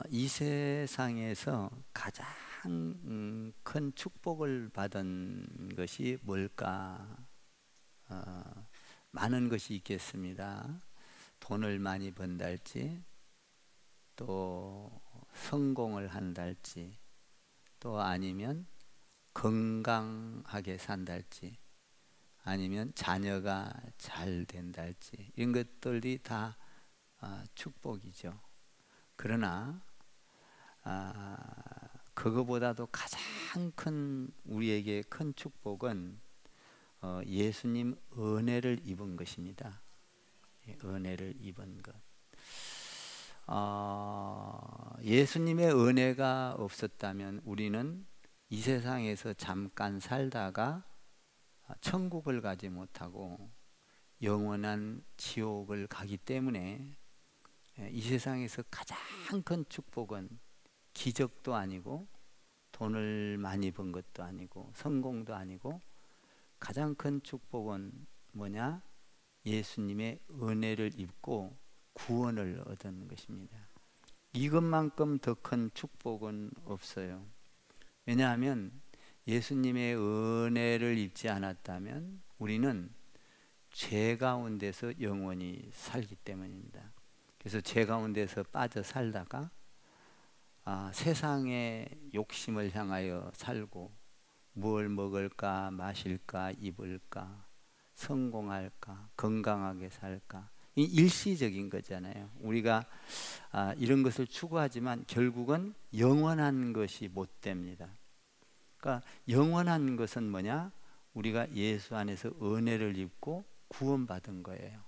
이 세상에서 가장 큰 축복을 받은 것이 뭘까? 많은 것이 있겠습니다. 돈을 많이 번달지, 또 성공을 한달지, 또 아니면 건강하게 산달지, 아니면 자녀가 잘 된달지, 이런 것들이 다 축복이죠. 그러나 그거보다도 가장 큰 우리에게 큰 축복은 예수님 은혜를 입은 것입니다. 은혜를 입은 것. 예수님의 은혜가 없었다면 우리는 이 세상에서 잠깐 살다가 천국을 가지 못하고 영원한 지옥을 가기 때문에 이 세상에서 가장 큰 축복은 기적도 아니고 돈을 많이 번 것도 아니고 성공도 아니고 가장 큰 축복은 뭐냐? 예수님의 은혜를 입고 구원을 얻은 것입니다. 이것만큼 더 큰 축복은 없어요. 왜냐하면 예수님의 은혜를 입지 않았다면 우리는 죄 가운데서 영원히 살기 때문입니다. 그래서 죄 가운데서 빠져 살다가 세상의 욕심을 향하여 살고 뭘 먹을까, 마실까, 입을까, 성공할까, 건강하게 살까, 이 일시적인 거잖아요. 우리가 이런 것을 추구하지만 결국은 영원한 것이 못 됩니다. 그러니까 영원한 것은 뭐냐? 우리가 예수 안에서 은혜를 입고 구원받은 거예요.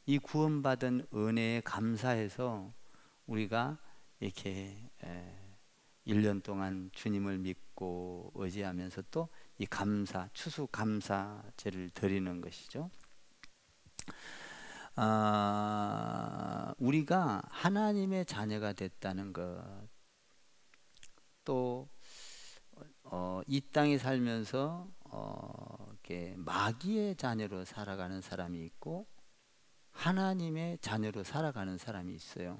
이 구원받은 은혜에 감사해서 우리가 이렇게 1년 동안 주님을 믿고 의지하면서 또 이 추수감사제를 드리는 것이죠. 우리가 하나님의 자녀가 됐다는 것, 또 이 땅에 살면서 이렇게 마귀의 자녀로 살아가는 사람이 있고 하나님의 자녀로 살아가는 사람이 있어요.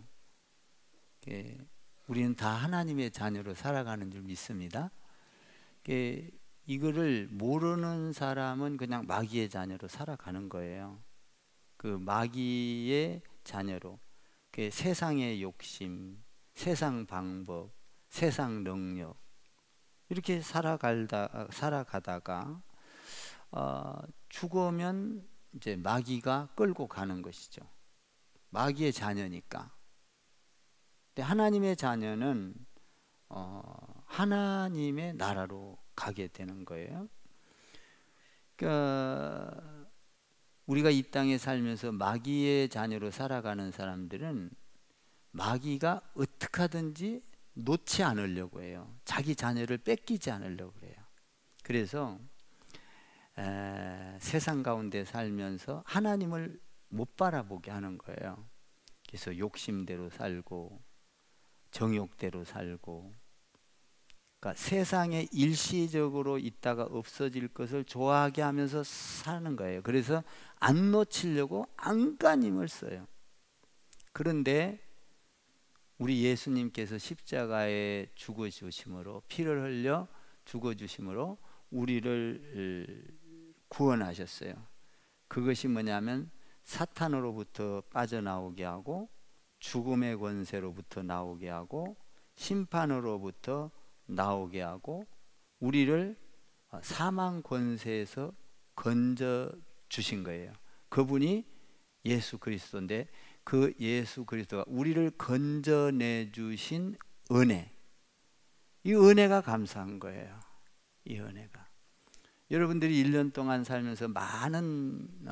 우리는 다 하나님의 자녀로 살아가는 줄 믿습니다. 이거를 모르는 사람은 그냥 마귀의 자녀로 살아가는 거예요. 그 마귀의 자녀로 세상의 욕심, 세상 방법, 세상 능력 이렇게 살아가다가 죽으면 이제 마귀가 끌고 가는 것이죠. 마귀의 자녀니까. 근데 하나님의 자녀는 하나님의 나라로 가게 되는 거예요. 그러니까 우리가 이 땅에 살면서 마귀의 자녀로 살아가는 사람들은 마귀가 어떻게 하든지 놓지 않으려고 해요. 자기 자녀를 뺏기지 않으려고 그래요. 그래서 세상 가운데 살면서 하나님을 못 바라보게 하는 거예요. 그래서 욕심대로 살고 정욕대로 살고, 그러니까 세상에 일시적으로 있다가 없어질 것을 좋아하게 하면서 사는 거예요. 그래서 안 놓치려고 안간힘을 써요. 그런데 우리 예수님께서 십자가에 죽어주심으로, 피를 흘려 죽어주심으로 우리를 구원하셨어요. 그것이 뭐냐면 사탄으로부터 빠져나오게 하고 죽음의 권세로부터 나오게 하고 심판으로부터 나오게 하고 우리를 사망 권세에서 건져 주신 거예요. 그분이 예수 그리스도인데 그 예수 그리스도가 우리를 건져내 주신 은혜, 이 은혜가 감사한 거예요. 이 은혜가. 여러분들이 1년 동안 살면서 많은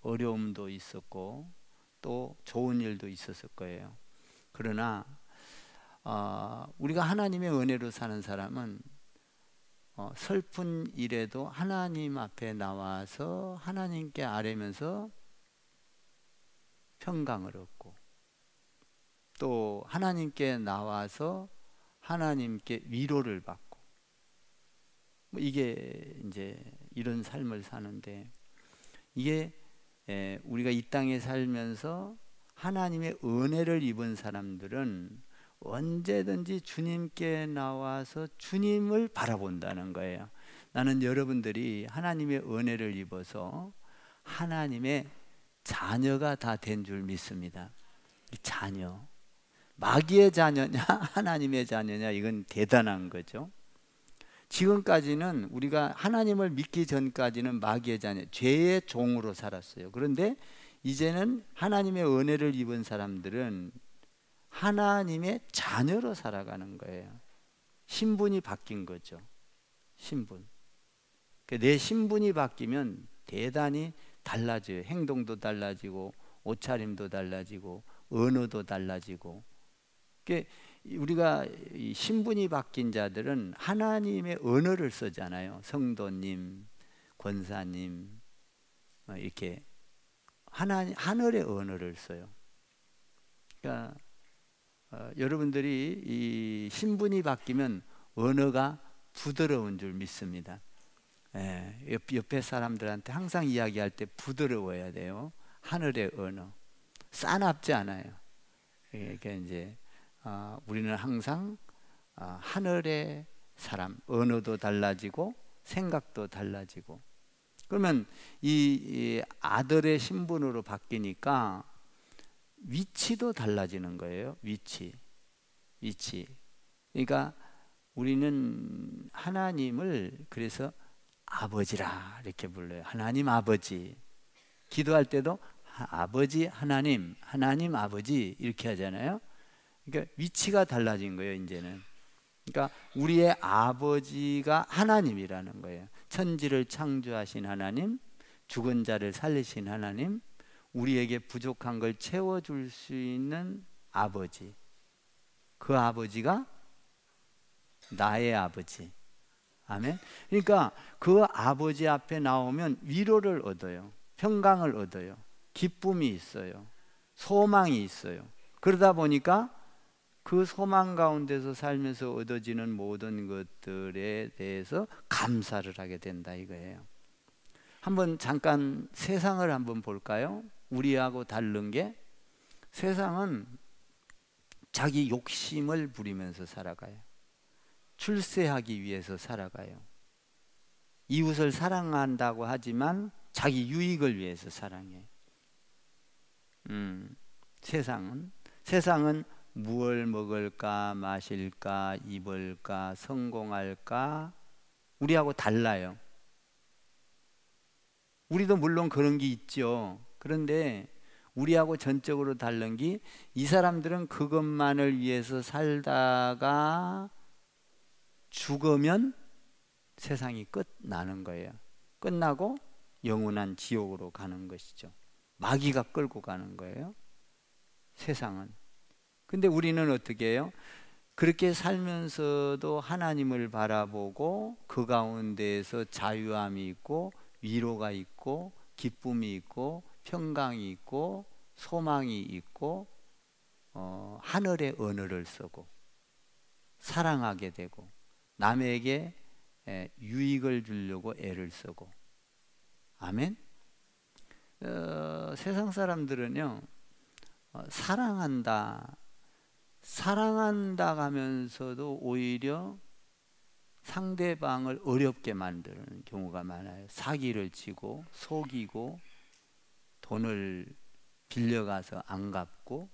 어려움도 있었고 또 좋은 일도 있었을 거예요. 그러나 우리가 하나님의 은혜로 사는 사람은 슬픈 일에도 하나님 앞에 나와서 하나님께 아뢰면서 평강을 얻고, 또 하나님께 나와서 하나님께 위로를 받고, 이게 이제 이런 삶을 사는데, 이게 우리가 이 땅에 살면서 하나님의 은혜를 입은 사람들은 언제든지 주님께 나와서 주님을 바라본다는 거예요. 나는 여러분들이 하나님의 은혜를 입어서 하나님의 자녀가 다 된 줄 믿습니다. 이 자녀, 마귀의 자녀냐 하나님의 자녀냐, 이건 대단한 거죠. 지금까지는 우리가 하나님을 믿기 전까지는 마귀의 자녀, 죄의 종으로 살았어요. 그런데 이제는 하나님의 은혜를 입은 사람들은 하나님의 자녀로 살아가는 거예요. 신분이 바뀐 거죠. 신분. 내 신분이 바뀌면 대단히 달라져요. 행동도 달라지고 옷차림도 달라지고 언어도 달라지고. 우리가 신분이 바뀐 자들은 하나님의 언어를 쓰잖아요. 성도님, 권사님, 이렇게 하늘의 언어를 써요. 그러니까 여러분들이 이 신분이 바뀌면 언어가 부드러운 줄 믿습니다. 옆에 사람들한테 항상 이야기할 때 부드러워야 돼요. 하늘의 언어, 싸납지 않아요. 그러니까 이제 우리는 항상 하늘의 사람, 언어도 달라지고 생각도 달라지고. 그러면 이 아들의 신분으로 바뀌니까 위치도 달라지는 거예요. 위치. 그러니까 우리는 하나님을 그래서 아버지라 이렇게 불러요. 하나님 아버지. 기도할 때도 아버지 하나님, 하나님 아버지 이렇게 하잖아요. 그러니까 위치가 달라진 거예요, 이제는. 그러니까 우리의 아버지가 하나님이라는 거예요. 천지를 창조하신 하나님, 죽은 자를 살리신 하나님, 우리에게 부족한 걸 채워줄 수 있는 아버지. 그 아버지가 나의 아버지. 아멘. 그러니까 그 아버지 앞에 나오면 위로를 얻어요. 평강을 얻어요. 기쁨이 있어요. 소망이 있어요. 그러다 보니까 그 소망 가운데서 살면서 얻어지는 모든 것들에 대해서 감사를 하게 된다 이거예요. 한번 잠깐 세상을 한번 볼까요? 우리하고 다른 게, 세상은 자기 욕심을 부리면서 살아가요. 출세하기 위해서 살아가요. 이웃을 사랑한다고 하지만 자기 유익을 위해서 사랑해요. 세상은 무엇을 먹을까, 마실까, 입을까, 성공할까, 우리하고 달라요. 우리도 물론 그런 게 있죠. 그런데 우리하고 전적으로 다른 게, 이 사람들은 그것만을 위해서 살다가 죽으면 세상이 끝나는 거예요. 끝나고 영원한 지옥으로 가는 것이죠. 마귀가 끌고 가는 거예요, 세상은. 근데 우리는 어떻게 해요? 그렇게 살면서도 하나님을 바라보고 그 가운데에서 자유함이 있고 위로가 있고 기쁨이 있고 평강이 있고 소망이 있고 하늘의 언어를 쓰고 사랑하게 되고 남에게 유익을 주려고 애를 쓰고. 아멘. 세상 사람들은요, 사랑한다 하면서도 오히려 상대방을 어렵게 만드는 경우가 많아요. 사기를 치고 속이고 돈을 빌려가서 안 갚고.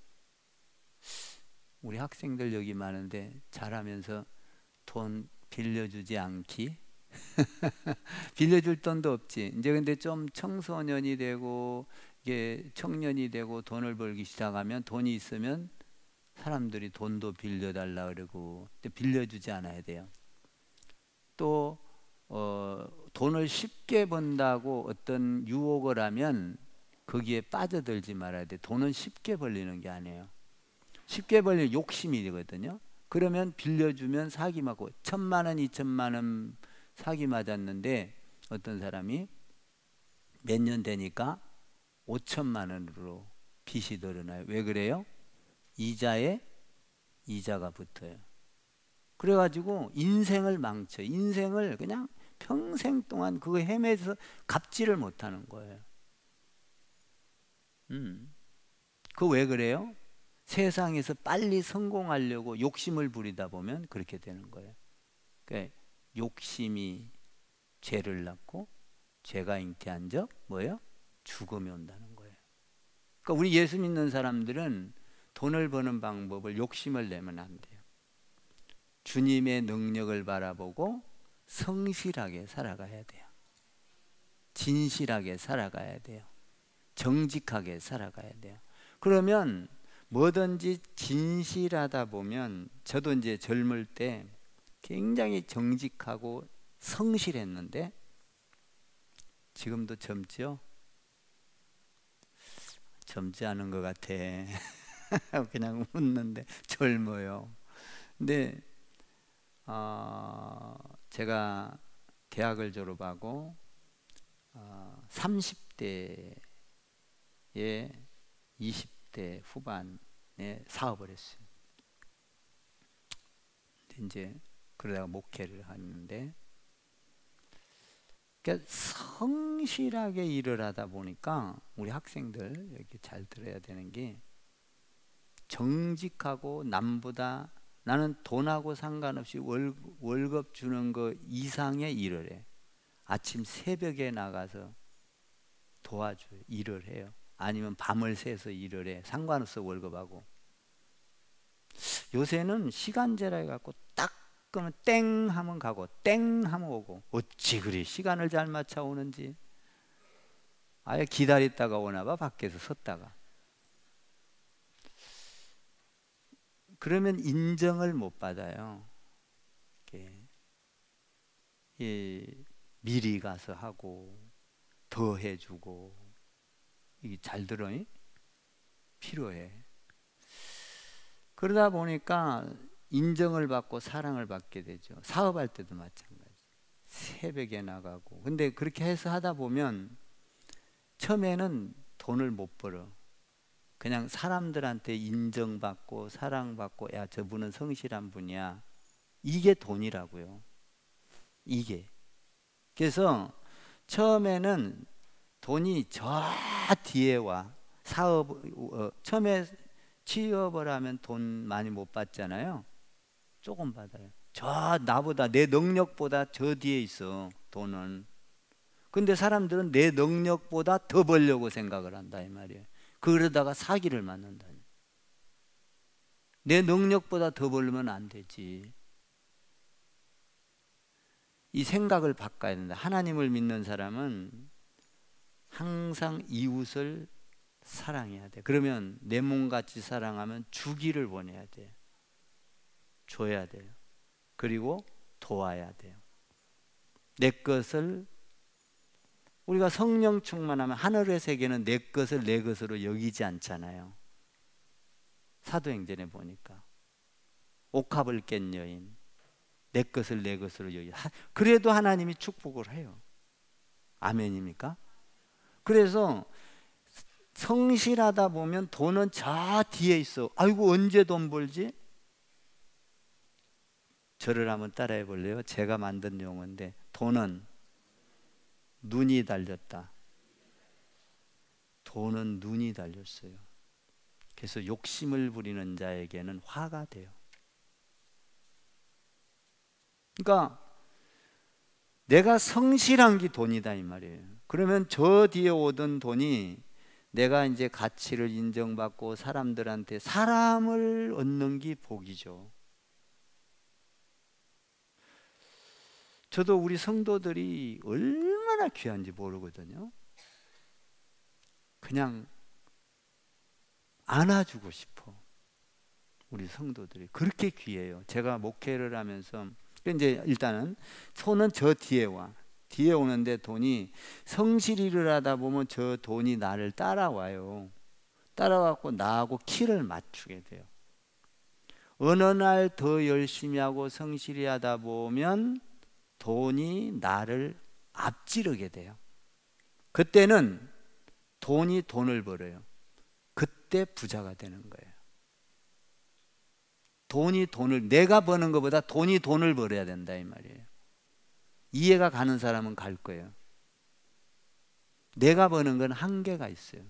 우리 학생들 여기 많은데 잘하면서 돈 빌려주지 않기. 빌려줄 돈도 없지. 이제 근데 좀 청소년이 되고 이게 청년이 되고 돈을 벌기 시작하면, 돈이 있으면 사람들이 돈도 빌려달라 그러고, 빌려주지 않아야 돼요. 또 돈을 쉽게 번다고 어떤 유혹을 하면 거기에 빠져들지 말아야 돼. 돈은 쉽게 벌리는 게 아니에요. 쉽게 벌리는 욕심이 되거든요. 그러면 빌려주면 사기 맞고, 1,000만 원, 2,000만 원 사기 맞았는데 어떤 사람이 몇 년 되니까 5,000만 원으로 빚이 늘어나요. 왜 그래요? 이자에 이자가 붙어요. 그래가지고 인생을 망쳐. 인생을 그냥 평생 동안 그거 헤매서 갚지를 못하는 거예요. 그 왜 그래요? 세상에서 빨리 성공하려고 욕심을 부리다 보면 그렇게 되는 거예요. 그러니까 욕심이 죄를 낳고 죄가 잉태한 적 뭐예요? 죽음이 온다는 거예요. 그러니까 우리 예수 믿는 사람들은 돈을 버는 방법을 욕심을 내면 안 돼요. 주님의 능력을 바라보고 성실하게 살아가야 돼요. 진실하게 살아가야 돼요. 정직하게 살아가야 돼요. 그러면 뭐든지 진실하다 보면, 저도 이제 젊을 때 굉장히 정직하고 성실했는데 지금도 젊죠? 젊지 않은 것 같아. 그냥 웃는데 젊어요. 근데 제가 대학을 졸업하고 30대에 20대 후반에 사업을 했어요. 근데 이제 그러다가 목회를 하는데, 그러니까 성실하게 일을 하다 보니까 우리 학생들 여기 잘 들어야 되는 게, 정직하고 남보다 나는 돈하고 상관없이 월급 주는 거 이상의 일을 해. 아침 새벽에 나가서 도와줘요. 일을 해요. 아니면 밤을 새서 일을 해. 상관없어 월급하고. 요새는 시간제라 해갖고 딱 그러면 땡 하면 가고 땡 하면 오고, 어찌 그리 시간을 잘 맞춰 오는지. 아예 기다렸다가 오나 봐, 밖에서 섰다가. 그러면 인정을 못 받아요. 미리 가서 하고 더 해주고, 이게 잘 들어? 필요해. 그러다 보니까 인정을 받고 사랑을 받게 되죠. 사업할 때도 마찬가지. 새벽에 나가고. 근데 그렇게 해서 하다 보면 처음에는 돈을 못 벌어. 그냥 사람들한테 인정받고 사랑받고, 야, 저분은 성실한 분이야. 이게 돈이라고요. 이게. 그래서 처음에는 돈이 저 뒤에 와. 처음에 취업을 하면 돈 많이 못 받잖아요. 조금 받아요. 저 나보다, 내 능력보다 저 뒤에 있어, 돈은. 근데 사람들은 내 능력보다 더 벌려고 생각을 한다 이 말이에요. 그러다가 사기를 맞는다. 내 능력보다 더 벌면 안 되지. 이 생각을 바꿔야 된다. 하나님을 믿는 사람은 항상 이웃을 사랑해야 돼. 그러면 내 몸같이 사랑하면 주기를 원해야 돼. 줘야 돼요. 그리고 도와야 돼요. 내 것을, 우리가 성령 충만하면 하늘의 세계는 내 것을 내 것으로 여기지 않잖아요. 사도행전에 보니까 옥합을 깬 여인, 내 것을 내 것으로 여기. 그래도 하나님이 축복을 해요. 아멘입니까? 그래서 성실하다 보면 돈은 저 뒤에 있어. 아이고, 언제 돈 벌지? 저를 한번 따라해 볼래요? 제가 만든 용어인데, 돈은 눈이 달렸다. 돈은 눈이 달렸어요. 그래서 욕심을 부리는 자에게는 화가 돼요. 그러니까 내가 성실한 게 돈이다 이 말이에요. 그러면 저 뒤에 오던 돈이 내가 이제 가치를 인정받고 사람들한테, 사람을 얻는 게 복이죠. 저도 우리 성도들이 얼마나 귀한지 모르거든요. 그냥 안아주고 싶어. 우리 성도들이 그렇게 귀해요. 제가 목회를 하면서 이제 일단은 손은 저 뒤에 와. 뒤에 오는데 돈이, 성실히 일을 하다 보면 저 돈이 나를 따라와요. 따라와서 나하고 키를 맞추게 돼요. 어느 날 더 열심히 하고 성실히 하다 보면 돈이 나를 앞지르게 돼요. 그때는 돈이 돈을 벌어요. 그때 부자가 되는 거예요. 돈이 돈을, 내가 버는 것보다 돈이 돈을 벌어야 된다 이 말이에요. 이해가 가는 사람은 갈 거예요. 내가 버는 건 한계가 있어요.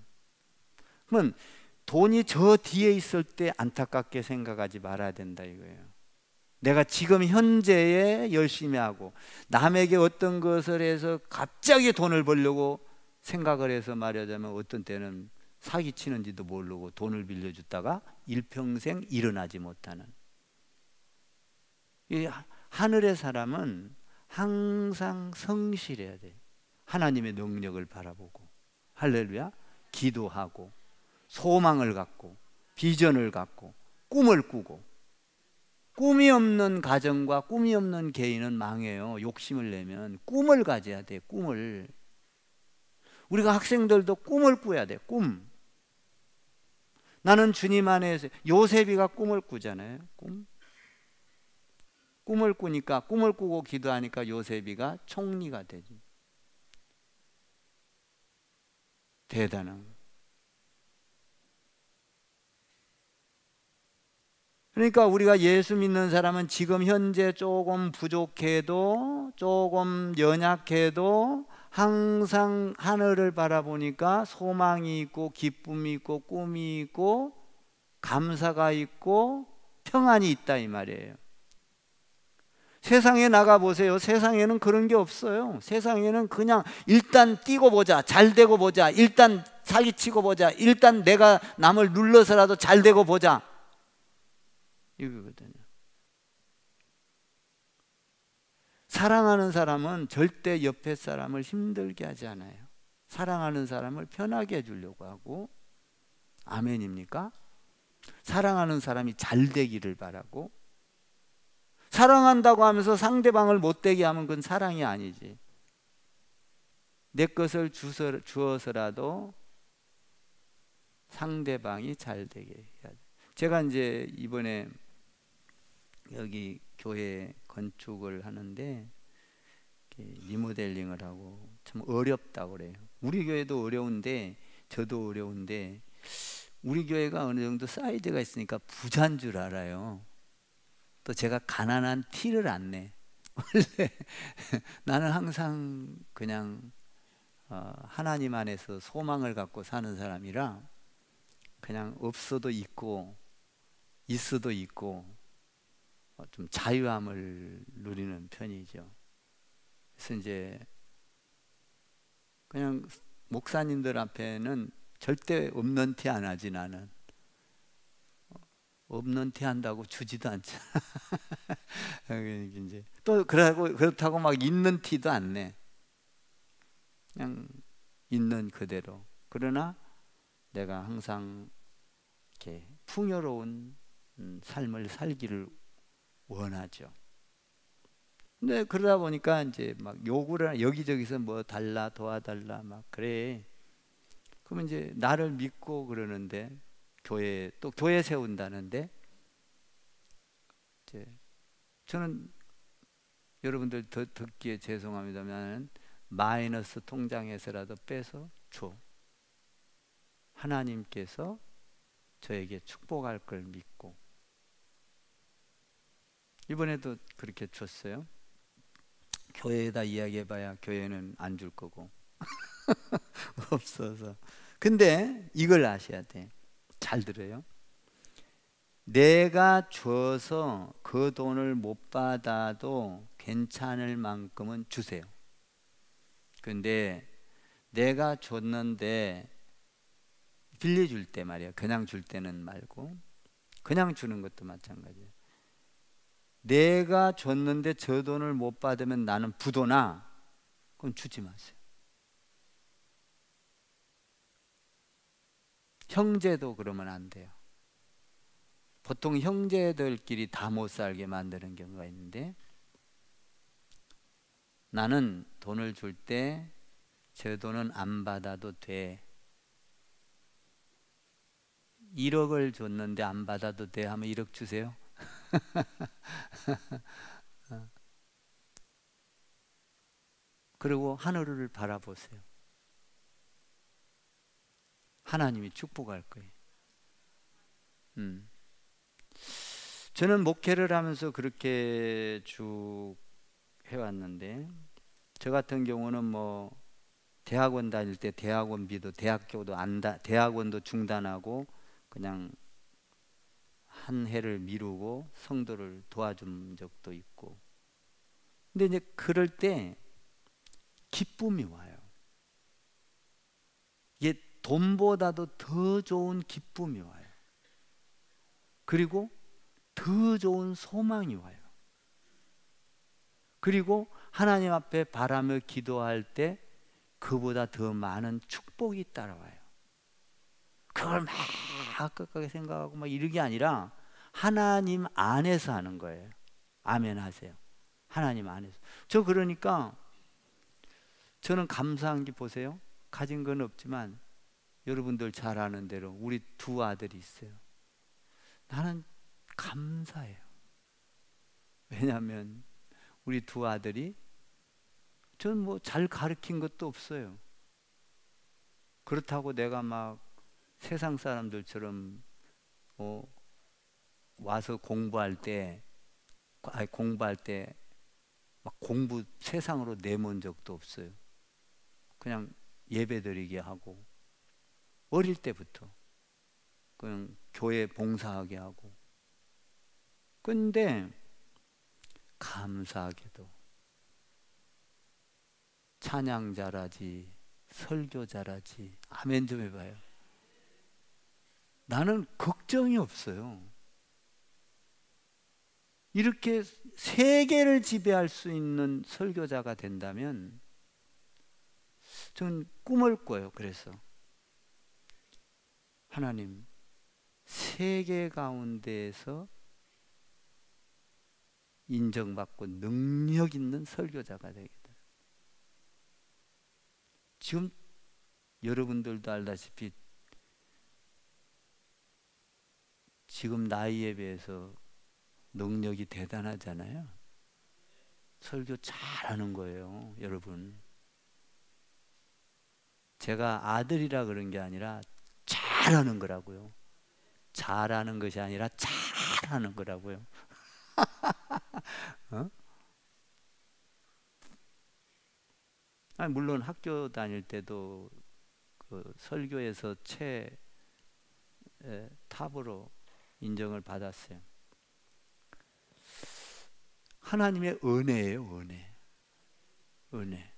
그러면 돈이 저 뒤에 있을 때 안타깝게 생각하지 말아야 된다 이거예요. 내가 지금 현재에 열심히 하고 남에게 어떤 것을 해서 갑자기 돈을 벌려고 생각을 해서 말하자면 어떤 때는 사기치는지도 모르고 돈을 빌려줬다가 일평생 일어나지 못하는, 이 하늘의 사람은 항상 성실해야 돼. 하나님의 능력을 바라보고, 할렐루야, 기도하고 소망을 갖고 비전을 갖고 꿈을 꾸고. 꿈이 없는 가정과 꿈이 없는 개인은 망해요. 욕심을 내면 꿈을 가져야 돼. 꿈을. 우리가 학생들도 꿈을 꾸어야 돼. 꿈. 나는 주님 안에서, 요셉이가 꿈을 꾸잖아요. 꿈을 꾸니까, 꿈을 꾸고 기도하니까 요셉이가 총리가 되지. 대단한 거. 그러니까 우리가 예수 믿는 사람은 지금 현재 조금 부족해도, 조금 연약해도 항상 하늘을 바라보니까 소망이 있고 기쁨이 있고 꿈이 있고 감사가 있고 평안이 있다 이 말이에요. 세상에 나가보세요. 세상에는 그런 게 없어요. 세상에는 그냥 일단 뛰고 보자, 잘 되고 보자, 일단 사기치고 보자, 일단 내가 남을 눌러서라도 잘 되고 보자, 이거거든요. 사랑하는 사람은 절대 옆에 사람을 힘들게 하지 않아요. 사랑하는 사람을 편하게 해주려고 하고. 아멘입니까? 사랑하는 사람이 잘 되기를 바라고. 사랑한다고 하면서 상대방을 못되게 하면 그건 사랑이 아니지. 내 것을 주어서라도 상대방이 잘 되게 해야 돼. 제가 이제 이번에 여기 교회 건축을 하는데 리모델링을 하고 참 어렵다고 그래요. 우리 교회도 어려운데, 저도 어려운데, 우리 교회가 어느 정도 사이즈가 있으니까 부자인 줄 알아요. 또 제가 가난한 티를 안 내. 원래 나는 항상 그냥 하나님 안에서 소망을 갖고 사는 사람이라 그냥 없어도 있고 있어도 있고 좀 자유함을 누리는 편이죠. 그래서 이제 그냥 목사님들 앞에는 절대 없는 티 안 하지. 나는 없는 티 한다고 주지도 않잖아. 이제 또 그렇다고 막 있는 티도 안 내. 그냥 있는 그대로. 그러나 내가 항상 이렇게 풍요로운 삶을 살기를 원하죠. 근데 그러다 보니까 이제 막 요구를 여기저기서 뭐 달라, 도와달라 막 그래. 그러면 이제 나를 믿고 그러는데, 또 교회 세운다는데, 이제 저는 여러분들 듣기에 죄송합니다만 마이너스 통장에서라도 빼서 줘. 하나님께서 저에게 축복할 걸 믿고. 이번에도 그렇게 줬어요. 교회에다 이야기해봐야 교회는 안 줄 거고 없어서. 근데 이걸 아셔야 돼. 잘 들어요. 내가 줘서 그 돈을 못 받아도 괜찮을 만큼은 주세요. 근데 내가 줬는데 빌려줄 때 말이야, 그냥 줄 때는 말고, 그냥 주는 것도 마찬가지예요. 내가 줬는데 저 돈을 못 받으면 나는 부도나, 그건 주지 마세요. 형제도 그러면 안 돼요. 보통 형제들끼리 다 못 살게 만드는 경우가 있는데, 나는 돈을 줄 때 저 돈은 안 받아도 돼. 1억을 줬는데 안 받아도 돼 하면 1억 주세요. 그리고 하늘을 바라보세요. 하나님이 축복할 거예요. 저는 목회를 하면서 그렇게 쭉 해왔는데, 저 같은 경우는 뭐 대학원 다닐 때 대학원비도, 대학교도 대학원도 중단하고 그냥 한 해를 미루고 성도를 도와준 적도 있고. 근데 이제 그럴 때 기쁨이 와요. 이게 돈보다도 더 좋은 기쁨이 와요. 그리고 더 좋은 소망이 와요. 그리고 하나님 앞에 바라며 기도할 때 그보다 더 많은 축복이 따라와요. 그걸 막 악각하게 생각하고 막 이런 게 아니라 하나님 안에서 하는 거예요. 아멘 하세요. 하나님 안에서. 저 그러니까 저는 감사한 게 보세요. 가진 건 없지만 여러분들 잘 아는 대로 우리 두 아들이 있어요. 나는 감사해요. 왜냐하면 우리 두 아들이 저는 뭐 잘 가르친 것도 없어요. 그렇다고 내가 막 세상 사람들처럼 와서 공부할 때 막 공부 세상으로 내몬 적도 없어요. 그냥 예배드리게 하고 어릴 때부터 그냥 교회 봉사하게 하고. 근데 감사하게도 찬양 잘하지, 설교 잘하지. 아멘 좀 해봐요. 나는 걱정이 없어요. 이렇게 세계를 지배할 수 있는 설교자가 된다면 저는 꿈을 꿔요. 그래서 하나님, 세계 가운데에서 인정받고 능력 있는 설교자가 되겠다. 지금 여러분들도 알다시피 지금 나이에 비해서 능력이 대단하잖아요. 설교 잘하는 거예요, 여러분. 제가 아들이라 그런 게 아니라 잘하는 거라고요. 잘하는 것이 아니라 잘하는 거라고요. 아니, 물론 학교 다닐 때도 그 설교에서 탑으로 인정을 받았어요. 하나님의 은혜예요, 은혜.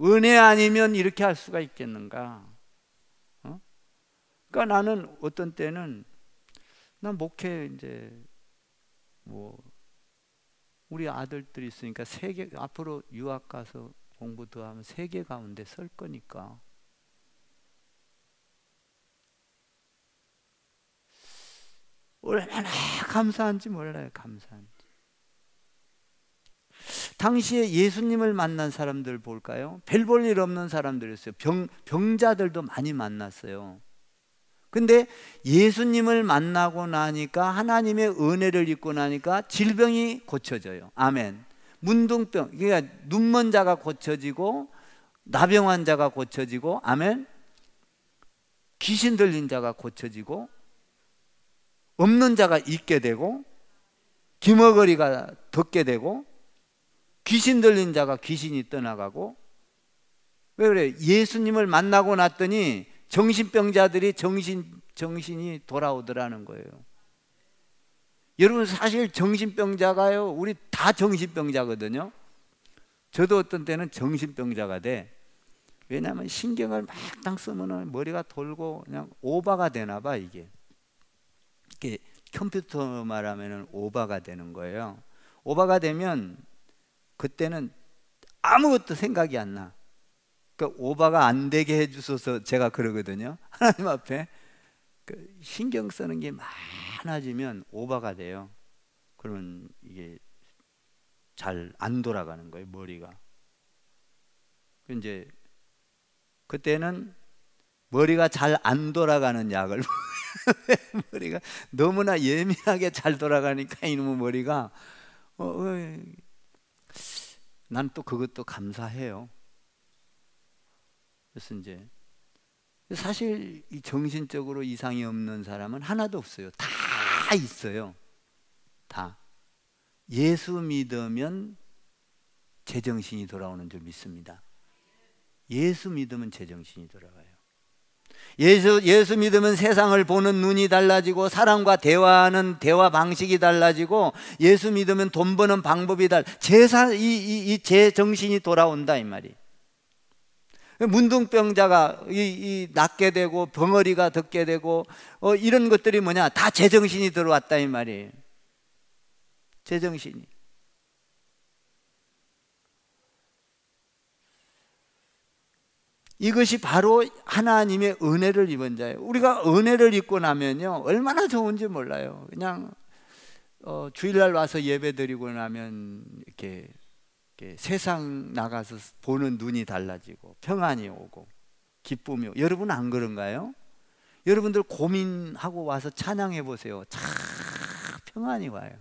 은혜 아니면 이렇게 할 수가 있겠는가? 그러니까 나는 어떤 때는 난 목회 이제 뭐 우리 아들들이 있으니까 세계 앞으로 유학 가서 공부 더 하면 세계 가운데 설 거니까 얼마나 감사한지 몰라요. 감사한지. 당시에 예수님을 만난 사람들 볼까요? 별 볼 일 없는 사람들이었어요. 병자들도 많이 만났어요. 근데 예수님을 만나고 나니까, 하나님의 은혜를 입고 나니까 질병이 고쳐져요. 아멘. 문둥병, 그러니까 눈먼 자가 고쳐지고 나병 자가 고쳐지고, 아멘. 귀신 들린 자가 고쳐지고, 없는 자가 있게 되고, 기머거리가 덮게 되고, 귀신 들린 자가 귀신이 떠나가고. 왜 그래? 예수님을 만나고 났더니 정신병자들이 정신이 돌아오더라는 거예요. 여러분, 사실 정신병자가요, 우리 다 정신병자거든요. 저도 어떤 때는 정신병자가 돼. 왜냐하면 신경을 막 쓰면 머리가 돌고 그냥 오바가 되나 봐. 이게 컴퓨터 말하면 오바가 되는 거예요. 오바가 되면 그때는 아무것도 생각이 안 나. 그러니까 오바가 안 되게 해주셔서 제가 그러거든요. 하나님 앞에 신경 쓰는 게 많아지면 오바가 돼요. 그러면 이게 잘 안 돌아가는 거예요, 머리가. 이제 그때는 머리가 잘 안 돌아가는 약을 머리가 너무나 예민하게 잘 돌아가니까 이놈의 머리가 난 또 그것도 감사해요. 그래서 이제 사실 이 정신적으로 이상이 없는 사람은 하나도 없어요. 다 있어요. 다. 예수 믿으면 제정신이 돌아오는 줄 믿습니다. 예수 믿으면 제정신이 돌아가요. 예수 믿으면 세상을 보는 눈이 달라지고, 사람과 대화하는 대화 방식이 달라지고, 예수 믿으면 돈 버는 방법이 이 제정신이 돌아온다 이 말이. 문둥병자가 낫게 되고 벙어리가 듣게 되고 이런 것들이 뭐냐, 다 제정신이 들어왔다 이 말이에요. 제정신이. 이것이 바로 하나님의 은혜를 입은 자예요. 우리가 은혜를 입고 나면요 얼마나 좋은지 몰라요. 그냥 주일날 와서 예배 드리고 나면 이렇게 세상 나가서 보는 눈이 달라지고 평안이 오고 기쁨이 오고. 여러분 안 그런가요? 여러분들 고민하고 와서 찬양해 보세요. 참 평안이 와요.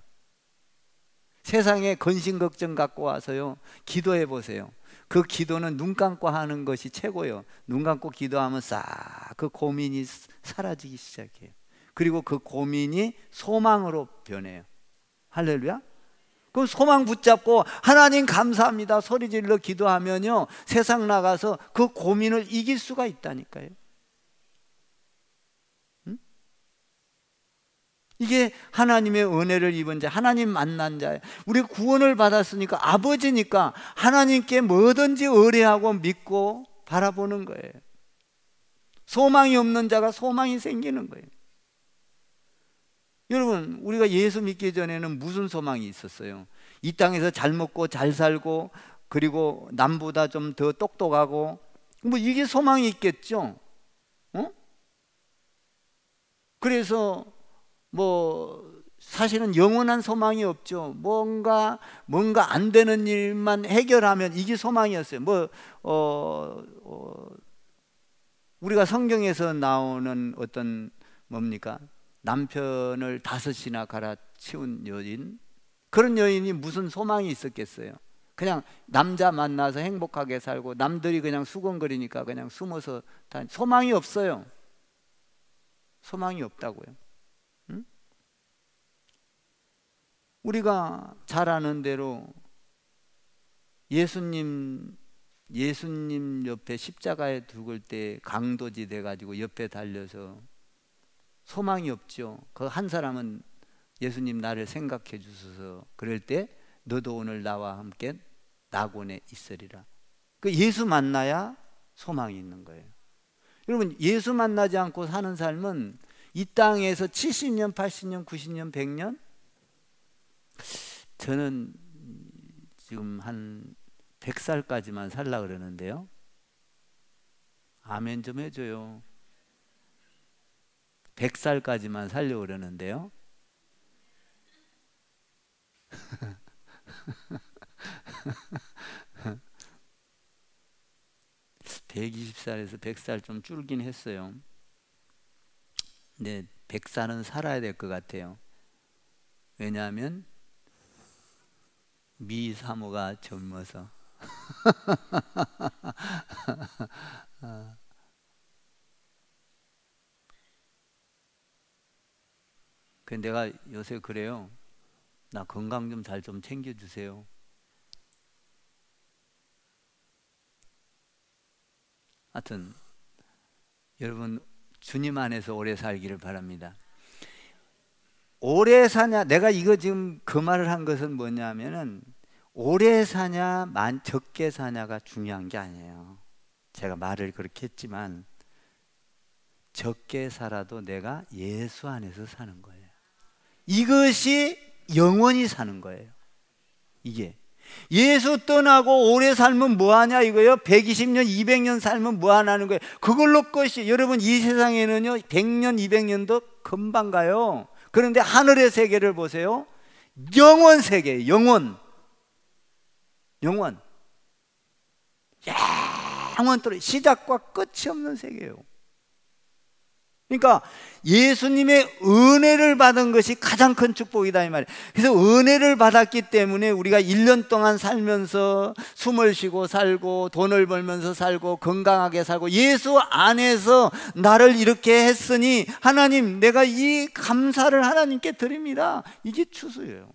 세상에 근심 걱정 갖고 와서요 기도해 보세요. 그 기도는 눈 감고 하는 것이 최고예요. 눈 감고 기도하면 싹 그 고민이 사라지기 시작해요. 그리고 그 고민이 소망으로 변해요. 할렐루야. 그럼 소망 붙잡고 하나님 감사합니다 소리 질러 기도하면요 세상 나가서 그 고민을 이길 수가 있다니까요. 응? 이게 하나님의 은혜를 입은 자, 하나님 만난 자예요. 우리 구원을 받았으니까 아버지니까 하나님께 뭐든지 의뢰하고 믿고 바라보는 거예요. 소망이 없는 자가 소망이 생기는 거예요. 여러분, 우리가 예수 믿기 전에는 무슨 소망이 있었어요? 이 땅에서 잘 먹고 잘 살고, 그리고 남보다 좀 더 똑똑하고, 뭐 이게 소망이 있겠죠. 그래서 뭐 사실은 영원한 소망이 없죠. 뭔가 안 되는 일만 해결하면 이게 소망이었어요. 우리가 성경에서 나오는 어떤 뭡니까? 남편을 5이나 갈아치운 여인, 그런 여인이 무슨 소망이 있었겠어요? 그냥 남자 만나서 행복하게 살고, 남들이 그냥 수건거리니까 그냥 숨어서 소망이 없어요. 소망이 없다고요. 응? 우리가 잘 아는 대로 예수님 옆에 십자가에 죽을 때 강도지 돼가지고 옆에 달려서 소망이 없죠. 그 한 사람은 예수님 나를 생각해 주소서, 그럴 때 너도 오늘 나와 함께 낙원에 있으리라. 그 예수 만나야 소망이 있는 거예요. 여러분, 예수 만나지 않고 사는 삶은 이 땅에서 70년, 80년, 90년, 100년? 저는 지금 한 100살까지만 살라 그러는데요. 아멘 좀 해줘요. 100살까지만 살려고 그러는데요. 120살에서 100살 좀 줄긴 했어요. 근데 100살은 살아야 될 것 같아요. 왜냐하면 미사모가 젊어서. 그 내가 요새 그래요. 나 건강 좀 잘 좀 챙겨주세요. 하여튼 여러분, 주님 안에서 오래 살기를 바랍니다. 오래 사냐, 내가 이거 지금 그 말을 한 것은 뭐냐면은 오래 사냐 적게 사냐가 중요한 게 아니에요. 제가 말을 그렇게 했지만 적게 살아도 내가 예수 안에서 사는 거예요. 이것이 영원히 사는 거예요. 이게 예수 떠나고 오래 살면 뭐하냐 이거예요. 120년 200년 살면 뭐하냐는 거예요. 그걸로 끝이. 여러분, 이 세상에는요 100년 200년도 금방 가요. 그런데 하늘의 세계를 보세요. 영원 세계예요. 영원토록 시작과 끝이 없는 세계예요. 그러니까 예수님의 은혜를 받은 것이 가장 큰 축복이다 이 말이에요. 그래서 은혜를 받았기 때문에 우리가 1년 동안 살면서 숨을 쉬고 살고 돈을 벌면서 살고 건강하게 살고 예수 안에서 나를 이렇게 했으니 하나님, 내가 이 감사를 하나님께 드립니다. 이게 추수예요.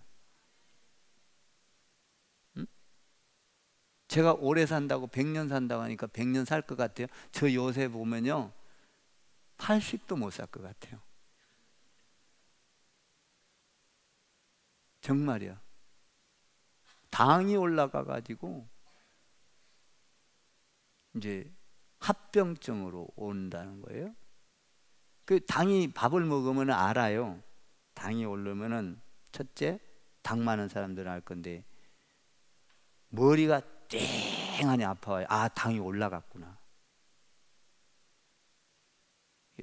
제가 오래 산다고 100년 산다고 하니까 100년 살 것 같아요. 저 요새 보면요 80도 못 살 것 같아요. 정말이야. 당이 올라가 가지고 이제 합병증으로 온다는 거예요. 그 당이 밥을 먹으면 알아요. 당이 오르면은 첫째, 당 많은 사람들은 알 건데 머리가 쨍하니 아파요. 아, 당이 올라갔구나.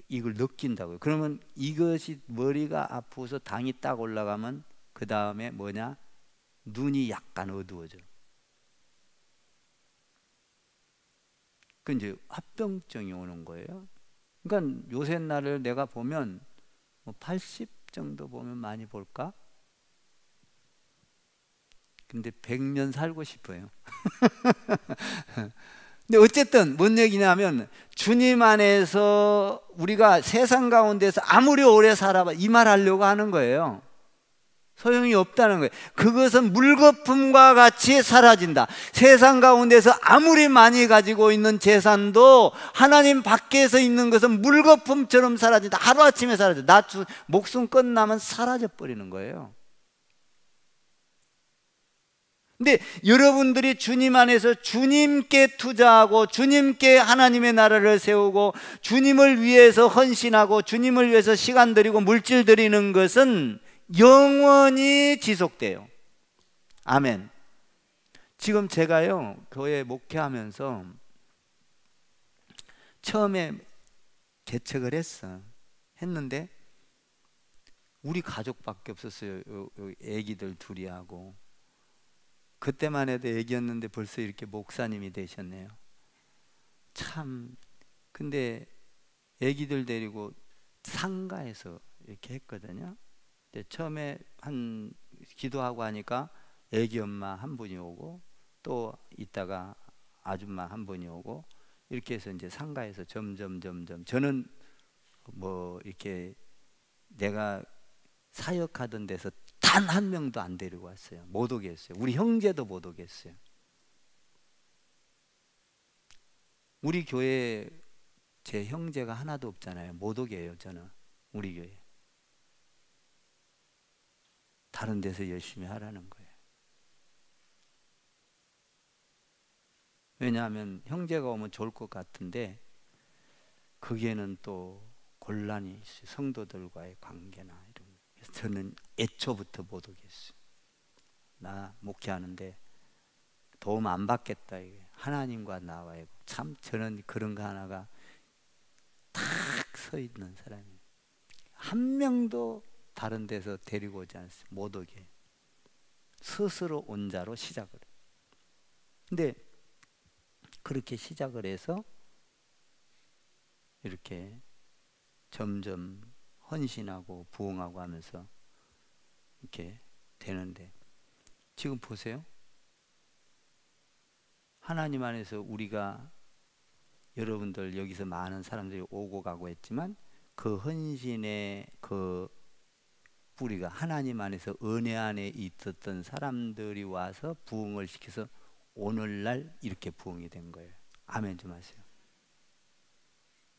이걸 느낀다고요. 그러면 이것이 머리가 아프서 당이 딱 올라가면 그 다음에 뭐냐? 눈이 약간 어두워져. 그 이제 합병증이 오는 거예요. 그러니까 요새 날을 내가 보면 뭐 80 정도 보면 많이 볼까? 근데 100년 살고 싶어요. 근데 어쨌든 뭔 얘기냐면 주님 안에서 우리가 세상 가운데서 아무리 오래 살아봐 이 말 하려고 하는 거예요. 소용이 없다는 거예요. 그것은 물거품과 같이 사라진다. 세상 가운데서 아무리 많이 가지고 있는 재산도 하나님 밖에서 있는 것은 물거품처럼 사라진다. 하루아침에 사라져. 목숨 끝나면 사라져 버리는 거예요. 근데 여러분들이 주님 안에서 주님께 투자하고 주님께 하나님의 나라를 세우고 주님을 위해서 헌신하고 주님을 위해서 시간 들이고 물질 들이는 것은 영원히 지속돼요. 아멘. 지금 제가요 교회 목회하면서 처음에 개척을 했는데 우리 가족밖에 없었어요. 애기들 둘이 하고. 그때만 해도 애기였는데 벌써 이렇게 목사님이 되셨네요. 참. 근데 애기들 데리고 상가에서 이렇게 했거든요. 처음에 한 기도하고 하니까 애기 엄마 한 분이 오고 또 이따가 아줌마 한 분이 오고 이렇게 해서 이제 상가에서 점점 저는 뭐 이렇게 내가 사역하던 데서 단 한 명도 안 데리고 왔어요. 못 오게 했어요. 우리 형제도 못 오게 했어요. 우리 교회에 제 형제가 하나도 없잖아요. 못 오게 해요. 저는 우리 교회. 다른 데서 열심히 하라는 거예요. 왜냐하면 형제가 오면 좋을 것 같은데 거기에는 또 곤란이 있어요. 성도들과의 관계나 이런 거. 그래서 저는 애초부터 못 오겠어요. 나 목회하는데 도움 안 받겠다. 이게 하나님과 나와야 참 저는 그런 거 하나가 탁 서 있는 사람이에요. 한 명도 다른 데서 데리고 오지 않았어요. 못 오게. 스스로 온 자로 시작을 해요. 근데 그렇게 시작을 해서 이렇게 점점 헌신하고 부흥하고 하면서 이렇게 되는데 지금 보세요. 하나님 안에서 우리가 여러분들 여기서 많은 사람들이 오고 가고 했지만 그 헌신의 그 뿌리가 하나님 안에서 은혜 안에 있었던 사람들이 와서 부흥을 시켜서 오늘날 이렇게 부흥이 된 거예요. 아멘 좀 하세요.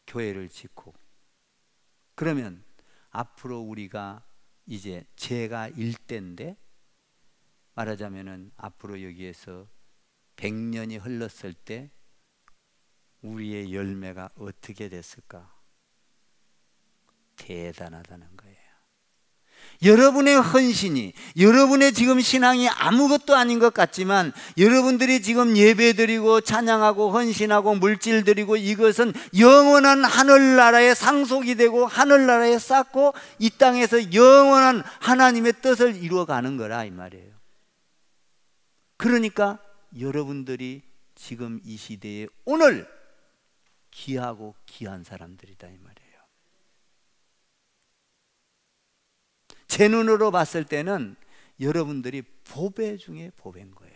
교회를 짓고 그러면 앞으로 우리가 이제 제가 일대인데 말하자면은 앞으로 여기에서 100년이 흘렀을 때 우리의 열매가 어떻게 됐을까? 대단하다는 거예요. 여러분의 헌신이, 여러분의 지금 신앙이 아무것도 아닌 것 같지만 여러분들이 지금 예배드리고 찬양하고 헌신하고 물질 드리고 이것은 영원한 하늘나라의 상속이 되고 하늘나라에 쌓고 이 땅에서 영원한 하나님의 뜻을 이루어가는 거라 이 말이에요. 그러니까 여러분들이 지금 이 시대에 오늘 귀하고 귀한 사람들이다 이 말이에요. 제 눈으로 봤을 때는 여러분들이 보배 중에 보배인 거예요.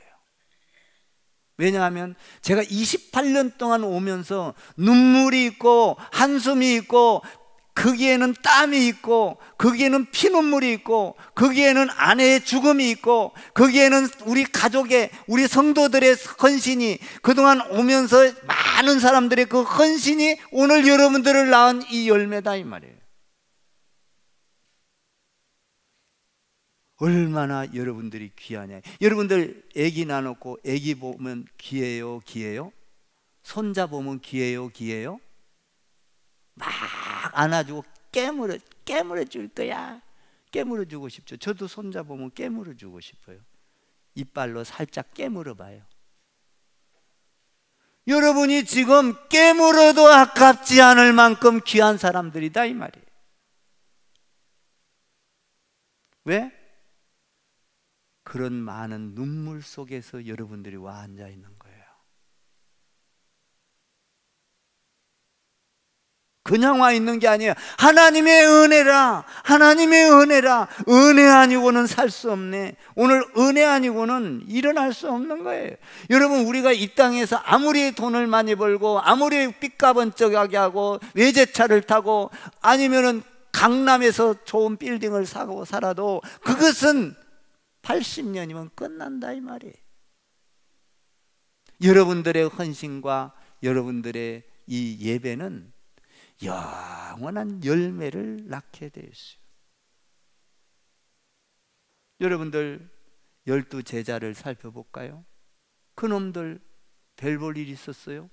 왜냐하면 제가 28년 동안 오면서 눈물이 있고 한숨이 있고 거기에는 땀이 있고, 거기에는 피눈물이 있고, 거기에는 아내의 죽음이 있고, 거기에는 우리 가족의, 우리 성도들의 헌신이, 그동안 오면서 많은 사람들의 그 헌신이 오늘 여러분들을 낳은 이 열매다 이 말이에요. 얼마나 여러분들이 귀하냐. 여러분들 아기 낳아놓고 아기 보면 귀해요, 귀해요? 손자 보면 귀해요, 귀해요? 막 안아주고 깨물어 줄 거야. 깨물어 주고 싶죠. 저도 손자 보면 깨물어 주고 싶어요. 이빨로 살짝 깨물어 봐요. 여러분이 지금 깨물어도 아깝지 않을 만큼 귀한 사람들이다 이 말이에요. 왜? 그런 많은 눈물 속에서 여러분들이 와 앉아 있는 거예요. 그냥 와 있는 게 아니에요. 하나님의 은혜라, 하나님의 은혜라. 은혜 아니고는 살 수 없네. 오늘 은혜 아니고는 일어날 수 없는 거예요. 여러분, 우리가 이 땅에서 아무리 돈을 많이 벌고, 아무리 삐까번쩍하게 하고, 외제차를 타고, 아니면은 강남에서 좋은 빌딩을 사고 살아도 그것은 80년이면 끝난다 이 말이에요. 여러분들의 헌신과 여러분들의 이 예배는 영원한 열매를 낳게 되어 있어요. 여러분들 12 제자를 살펴볼까요? 그놈들 별 볼 일 있었어요?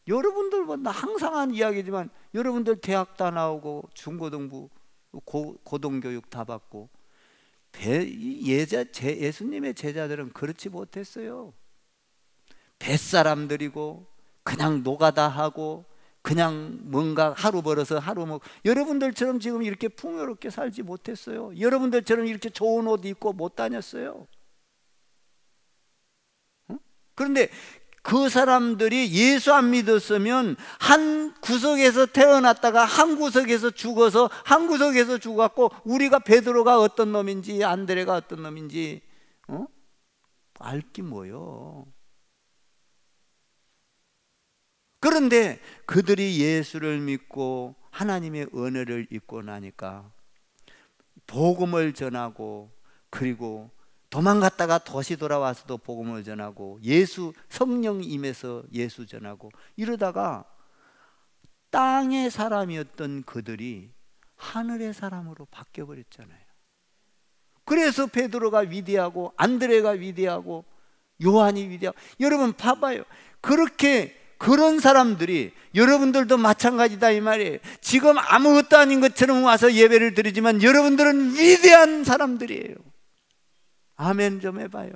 여러분들 나 항상 하는 이야기지만 여러분들 대학 다 나오고 중고등부 고등교육 다 받고 예수님의 제자들은 그렇지 못했어요. 뱃사람들이고 그냥 노가다 하고 그냥 뭔가 하루 벌어서 하루 먹고, 여러분들처럼 지금 이렇게 풍요롭게 살지 못했어요. 여러분들처럼 이렇게 좋은 옷 입고 못 다녔어요. 그런데 그 사람들이 예수 안 믿었으면 한 구석에서 태어났다가 한 구석에서 죽어서 한 구석에서 죽었고, 우리가 베드로가 어떤 놈인지 안드레가 어떤 놈인지 알기 뭐요. 그런데 그들이 예수를 믿고 하나님의 은혜를 입고 나니까 복음을 전하고, 그리고 도망갔다가 다시 돌아와서도 복음을 전하고, 예수 성령 임해서 예수 전하고, 이러다가 땅의 사람이었던 그들이 하늘의 사람으로 바뀌어 버렸잖아요. 그래서 베드로가 위대하고 안드레가 위대하고 요한이 위대하고, 여러분 봐봐요. 그런 사람들이 여러분들도 마찬가지다 이 말이에요. 지금 아무것도 아닌 것처럼 와서 예배를 드리지만 여러분들은 위대한 사람들이에요. 아멘 좀 해봐요.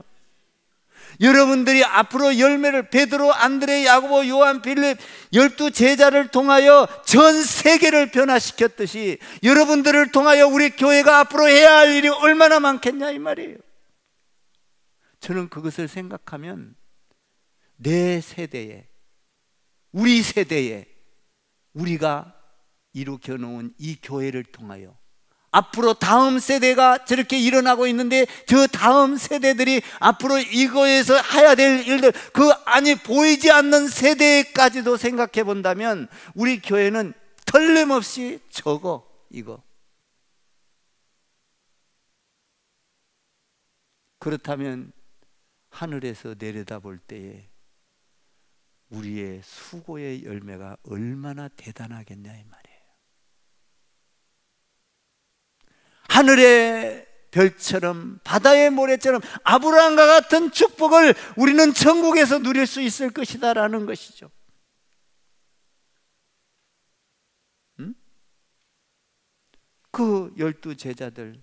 여러분들이 앞으로 열매를, 베드로, 안드레, 야고보, 요한, 빌립 12 제자를 통하여 전 세계를 변화시켰듯이 여러분들을 통하여 우리 교회가 앞으로 해야 할 일이 얼마나 많겠냐 이 말이에요. 저는 그것을 생각하면 내 세대에, 우리 세대에 우리가 일으켜 놓은 이 교회를 통하여 앞으로 다음 세대가 저렇게 일어나고 있는데, 저 다음 세대들이 앞으로 이거에서 해야 될 일들, 그 안이 보이지 않는 세대까지도 생각해 본다면 우리 교회는 틀림없이 적어. 이거 그렇다면 하늘에서 내려다볼 때에 우리의 수고의 열매가 얼마나 대단하겠냐 이 말이에요. 하늘의 별처럼 바다의 모래처럼 아브라함과 같은 축복을 우리는 천국에서 누릴 수 있을 것이다라는 것이죠. 그 12 제자들,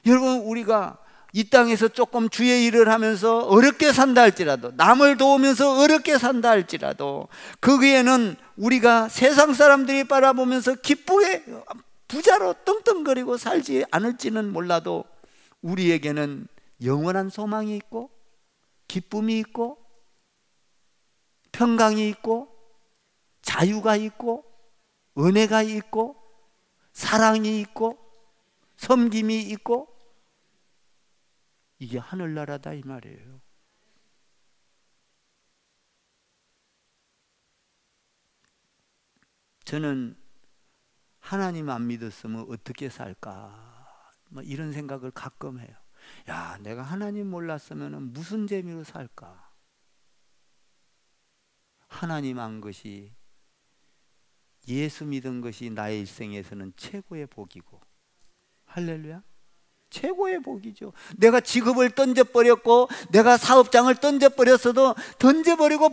여러분, 우리가 이 땅에서 조금 주의 일을 하면서 어렵게 산다 할지라도, 남을 도우면서 어렵게 산다 할지라도, 거기에는 우리가 세상 사람들이 바라보면서 기쁘게 부자로 떵떵거리고 살지 않을지는 몰라도 우리에게는 영원한 소망이 있고 기쁨이 있고 평강이 있고 자유가 있고 은혜가 있고 사랑이 있고 섬김이 있고, 이게 하늘나라다 이 말이에요. 저는 하나님 안 믿었으면 어떻게 살까? 뭐 이런 생각을 가끔 해요. 야, 내가 하나님 몰랐으면 무슨 재미로 살까? 하나님 안 것이, 예수 믿은 것이 나의 일생에서는 최고의 복이고, 할렐루야, 최고의 복이죠. 내가 직업을 던져버렸고 내가 사업장을 던져버렸어도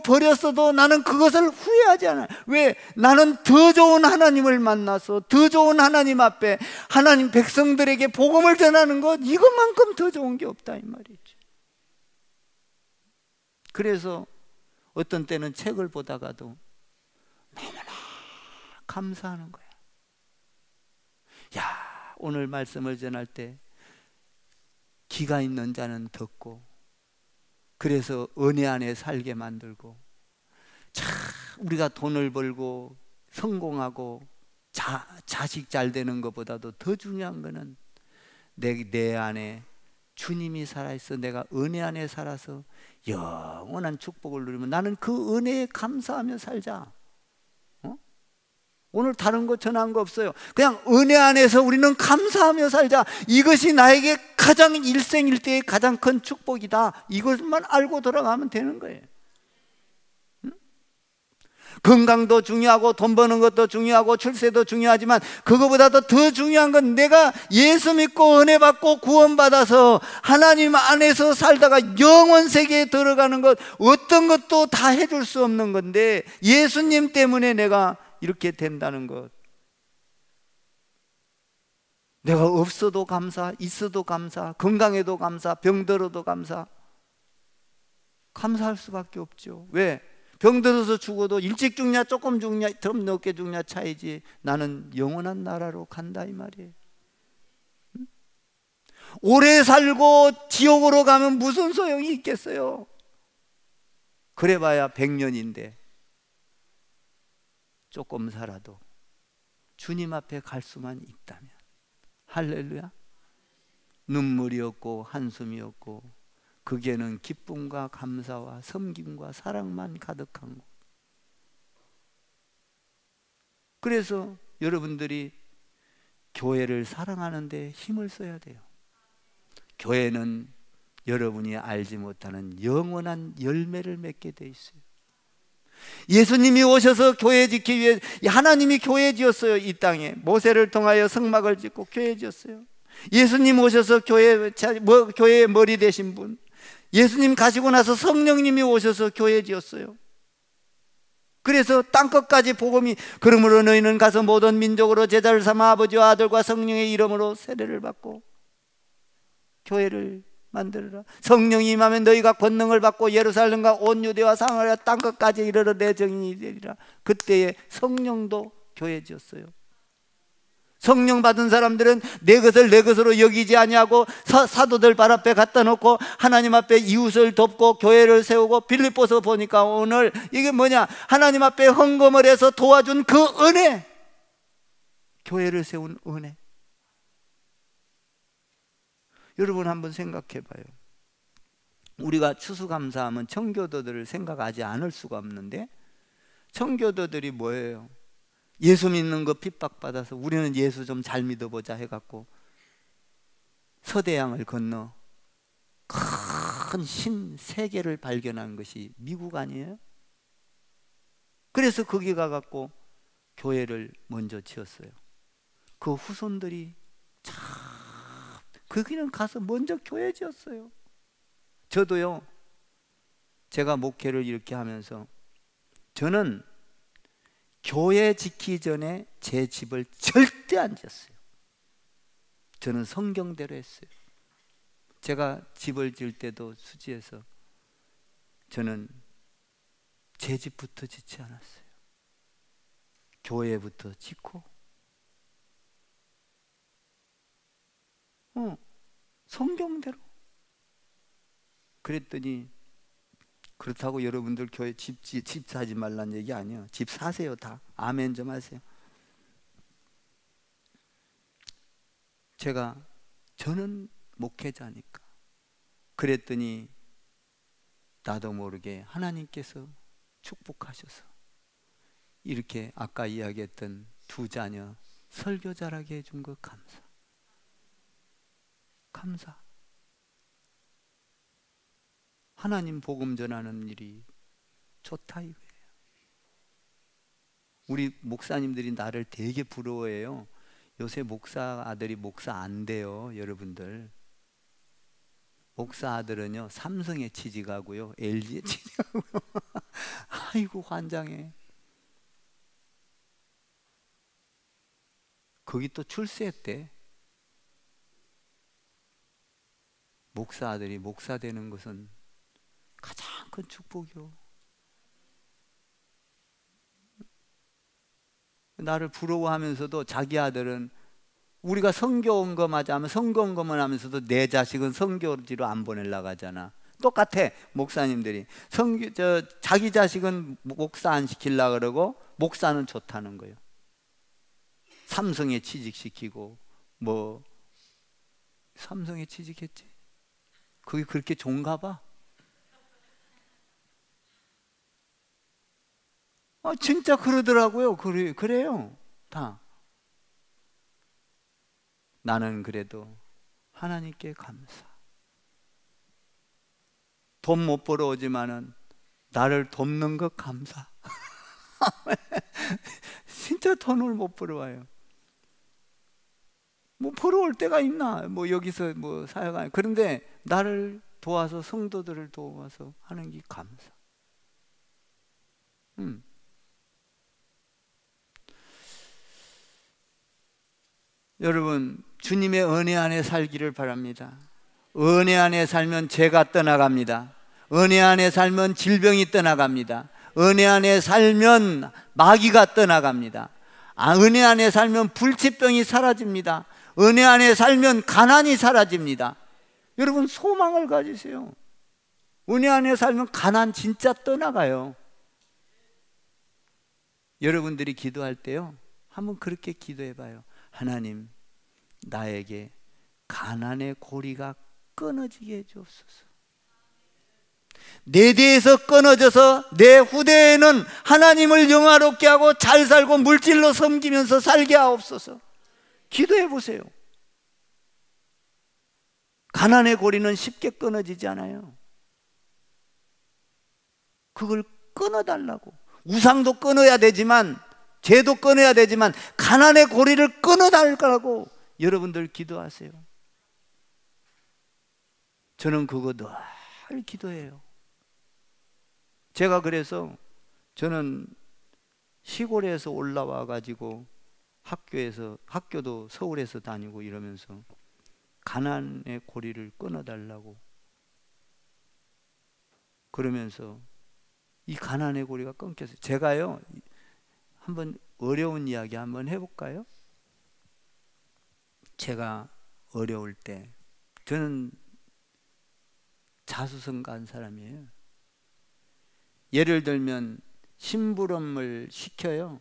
버렸어도 나는 그것을 후회하지 않아요. 왜? 나는 더 좋은 하나님을 만나서 더 좋은 하나님 앞에 하나님 백성들에게 복음을 전하는 것, 이것만큼 더 좋은 게 없다 이 말이죠. 그래서 어떤 때는 책을 보다가도 너무나 감사하는 거야. 야, 오늘 말씀을 전할 때 귀가 있는 자는 듣고, 그래서 은혜 안에 살게 만들고, 참 우리가 돈을 벌고 성공하고 자식 잘 되는 것보다도 더 중요한 거는 내 안에 주님이 살아있어 내가 은혜 안에 살아서 영원한 축복을 누리면 나는 그 은혜에 감사하며 살자. 오늘 다른 거 전한 거 없어요. 그냥 은혜 안에서 우리는 감사하며 살자. 이것이 나에게 가장 일생일대의 가장 큰 축복이다. 이것만 알고 돌아가면 되는 거예요. 건강도 중요하고 돈 버는 것도 중요하고 출세도 중요하지만 그거보다도 더 중요한 건 내가 예수 믿고 은혜 받고 구원받아서 하나님 안에서 살다가 영원 세계에 들어가는 것, 어떤 것도 다 해줄 수 없는 건데 예수님 때문에 내가 이렇게 된다는 것. 내가 없어도 감사, 있어도 감사, 건강해도 감사, 병들어도 감사. 감사할 수밖에 없죠. 왜? 병들어서 죽어도 일찍 죽냐 조금 죽냐 좀 늦게 죽냐 차이지 나는 영원한 나라로 간다 이 말이에요. 오래 살고 지옥으로 가면 무슨 소용이 있겠어요? 그래봐야 100년인데 조금 살아도 주님 앞에 갈 수만 있다면, 할렐루야, 눈물이 없고 한숨이 없고 그게는 기쁨과 감사와 섬김과 사랑만 가득한 곳. 그래서 여러분들이 교회를 사랑하는 데 힘을 써야 돼요. 교회는 여러분이 알지 못하는 영원한 열매를 맺게 돼 있어요. 예수님이 오셔서 교회 짓기 위해 하나님이 교회 지었어요. 이 땅에 모세를 통하여 성막을 짓고 교회 지었어요. 예수님 오셔서 교회의 머리 되신 분, 예수님 가시고 나서 성령님이 오셔서 교회 지었어요. 그래서 땅끝까지 복음이, 그러므로 너희는 가서 모든 민족으로 제자를 삼아 아버지와 아들과 성령의 이름으로 세례를 받고 교회를 만들어라. 성령이 임하면 너희가 권능을 받고 예루살렘과 온 유대와 사마리아 땅끝까지 이르러 내 증인이 되리라. 그때에 성령도 교회 지었어요. 성령 받은 사람들은 내 것을 내 것으로 여기지 아니하고 사도들 발 앞에 갖다 놓고 하나님 앞에 이웃을 돕고 교회를 세우고, 빌립보서 보니까 오늘 이게 뭐냐, 하나님 앞에 헌금을 해서 도와준 그 은혜, 교회를 세운 은혜. 여러분 한번 생각해 봐요. 우리가 추수감사하면 청교도들을 생각하지 않을 수가 없는데, 청교도들이 뭐예요? 예수 믿는 거 핍박받아서 우리는 예수 좀 잘 믿어보자 해갖고 서대양을 건너 큰 신 세 개를 발견한 것이 미국 아니에요? 그래서 거기 가갖고 교회를 먼저 지었어요. 그 후손들이 참 거기는 가서 먼저 교회 지었어요. 저도요, 제가 목회를 이렇게 하면서 저는 교회 짓기 전에 제 집을 절대 안 지었어요. 저는 성경대로 했어요. 제가 집을 지을 때도 수지에서 저는 제 집부터 짓지 않았어요. 교회부터 짓고 성경대로. 그랬더니, 그렇다고 여러분들 교회 집 사지 말란 얘기 아니에요. 집 사세요. 다 아멘 좀 하세요. 저는 목회자니까. 그랬더니 나도 모르게 하나님께서 축복하셔서 이렇게 아까 이야기했던 두 자녀 설교 잘하게 해준 거 감사. 감사. 하나님 복음 전하는 일이 좋다 이거예요. 우리 목사님들이 나를 되게 부러워해요. 요새 목사 아들이 목사 안 돼요, 여러분들. 목사 아들은요, 삼성에 취직하고요, LG에 취직하고요. 아이고 환장해. 거기 또 출세했대. 목사 아들이 목사 되는 것은 가장 큰 축복이요. 나를 부러워하면서도 자기 아들은 우리가 성교 온 거 맞아 하면 성교 온 것만 하면서도 내 자식은 성교지로 안 보내려고 하잖아. 똑같아. 목사님들이 자기 자식은 목사 안 시키려고 그러고 목사는 좋다는 거예요. 삼성에 취직시키고 뭐 삼성에 취직했지. 그게 그렇게 좋은가 봐. 진짜 그러더라고요. 그래요. 다. 나는 그래도 하나님께 감사. 돈 못 벌어 오지만은 나를 돕는 것 감사. 진짜 돈을 못 벌어와요. 뭐 벌어올 때가 있나? 뭐 여기서 뭐 사역하는. 그런데 나를 도와서 성도들을 도와서 하는 게 감사. 여러분, 주님의 은혜 안에 살기를 바랍니다. 은혜 안에 살면 죄가 떠나갑니다. 은혜 안에 살면 질병이 떠나갑니다. 은혜 안에 살면 마귀가 떠나갑니다. 은혜 안에 살면 불치병이 사라집니다. 은혜 안에 살면 가난이 사라집니다. 여러분, 소망을 가지세요. 은혜 안에 살면 가난 진짜 떠나가요. 여러분들이 기도할 때요, 한번 그렇게 기도해 봐요. 하나님, 나에게 가난의 고리가 끊어지게 해주옵소서. 내 대에서 끊어져서 내 후대에는 하나님을 영화롭게 하고 잘 살고 물질로 섬기면서 살게 하옵소서. 기도해 보세요. 가난의 고리는 쉽게 끊어지지 않아요. 그걸 끊어달라고. 우상도 끊어야 되지만, 죄도 끊어야 되지만, 가난의 고리를 끊어달라고 여러분들 기도하세요. 저는 그거 늘 기도해요. 제가 그래서 저는 시골에서 올라와 가지고 학교도 서울에서 다니고 이러면서 가난의 고리를 끊어달라고 그러면서 이 가난의 고리가 끊겼어요. 제가요, 한번 어려운 이야기 한번 해볼까요? 제가 어려울 때, 저는 자수성가한 사람이에요. 예를 들면 심부름을 시켜요.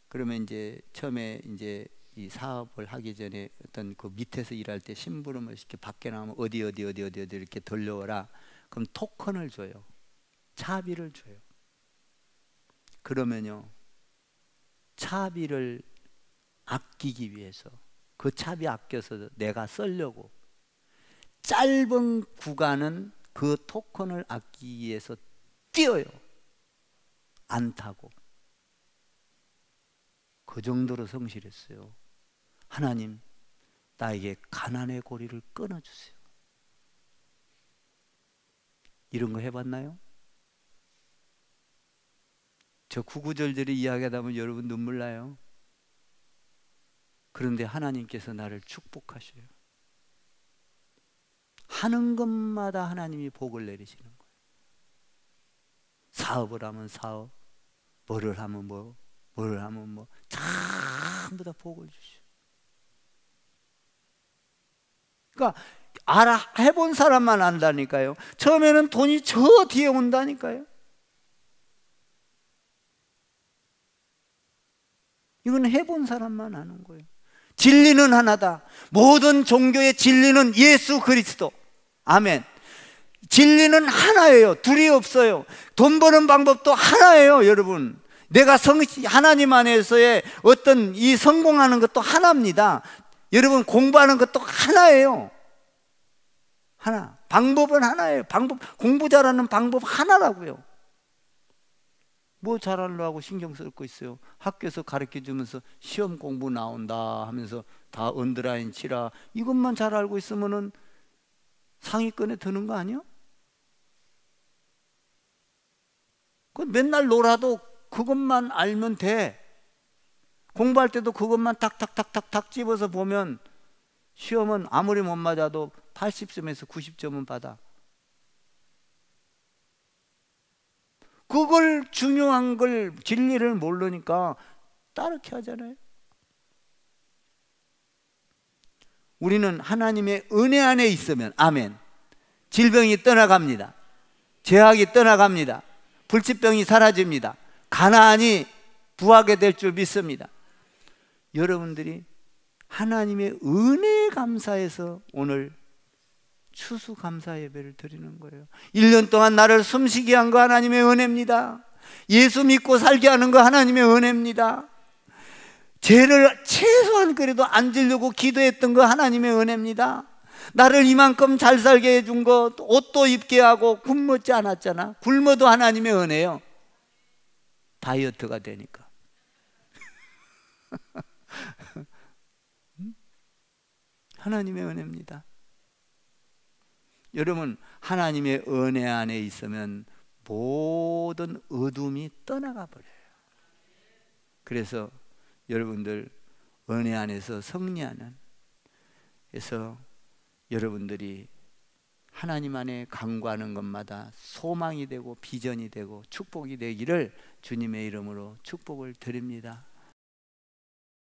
그러면 이제 처음에 이제 이 사업을 하기 전에 어떤 그 밑에서 일할 때 심부름을 시켜 밖에 나오면 어디 이렇게 돌려오라. 그럼 토큰을 줘요. 차비를 줘요. 그러면요, 차비를 아끼기 위해서, 그 차비 아껴서 내가 쓰려고 짧은 구간은 그 토큰을 아끼기 위해서 뛰어요. 안 타고. 그 정도로 성실했어요. 하나님, 나에게 가난의 고리를 끊어주세요. 이런 거 해봤나요? 저 구구절절히 이야기하다 보면 여러분 눈물 나요. 그런데 하나님께서 나를 축복하셔요. 하는 것마다 하나님이 복을 내리시는 거예요. 사업을 하면 사업, 뭐를 하면 뭐, 뭐를 하면 뭐, 전부 다 복을 주셔요. 그러니까 해본 사람만 안다니까요. 처음에는 돈이 저 뒤에 온다니까요. 이건 해본 사람만 아는 거예요. 진리는 하나다. 모든 종교의 진리는 예수 그리스도. 아멘. 진리는 하나예요. 둘이 없어요. 돈 버는 방법도 하나예요, 여러분. 내가 하나님 안에서의 어떤 이 성공하는 것도 하나입니다. 여러분, 공부하는 것도 하나예요. 하나. 방법은 하나예요. 공부 잘하는 방법 하나라고요. 뭐 잘하려고 신경 쓸 거 있어요? 학교에서 가르쳐 주면서 시험 공부 나온다 하면서 다 언더라인 치라, 이것만 잘 알고 있으면은 상위권에 드는 거 아니야? 그 맨날 놀아도 그것만 알면 돼. 공부할 때도 그것만 탁탁탁탁탁 집어서 보면 시험은 아무리 못 맞아도 80점에서 90점은 받아. 그걸 중요한 걸, 진리를 모르니까 따르게 하잖아요. 우리는 하나님의 은혜 안에 있으면, 아멘, 질병이 떠나갑니다. 죄악이 떠나갑니다. 불치병이 사라집니다. 가나안이 부하게 될 줄 믿습니다. 여러분들이 하나님의 은혜에 감사해서 오늘 추수감사 예배를 드리는 거예요. 1년 동안 나를 숨쉬게 한 거 하나님의 은혜입니다. 예수 믿고 살게 하는 거 하나님의 은혜입니다. 죄를 최소한 그래도 안 지려고 기도했던 거 하나님의 은혜입니다. 나를 이만큼 잘 살게 해준 거, 옷도 입게 하고 굶었지 않았잖아. 굶어도 하나님의 은혜요. 다이어트가 되니까. 하나님의 은혜입니다. 여러분, 하나님의 은혜 안에 있으면 모든 어둠이 떠나가 버려요. 그래서 여러분들 은혜 안에서 승리하는, 그래서 여러분들이 하나님 안에 간구하는 것마다 소망이 되고 비전이 되고 축복이 되기를 주님의 이름으로 축복을 드립니다.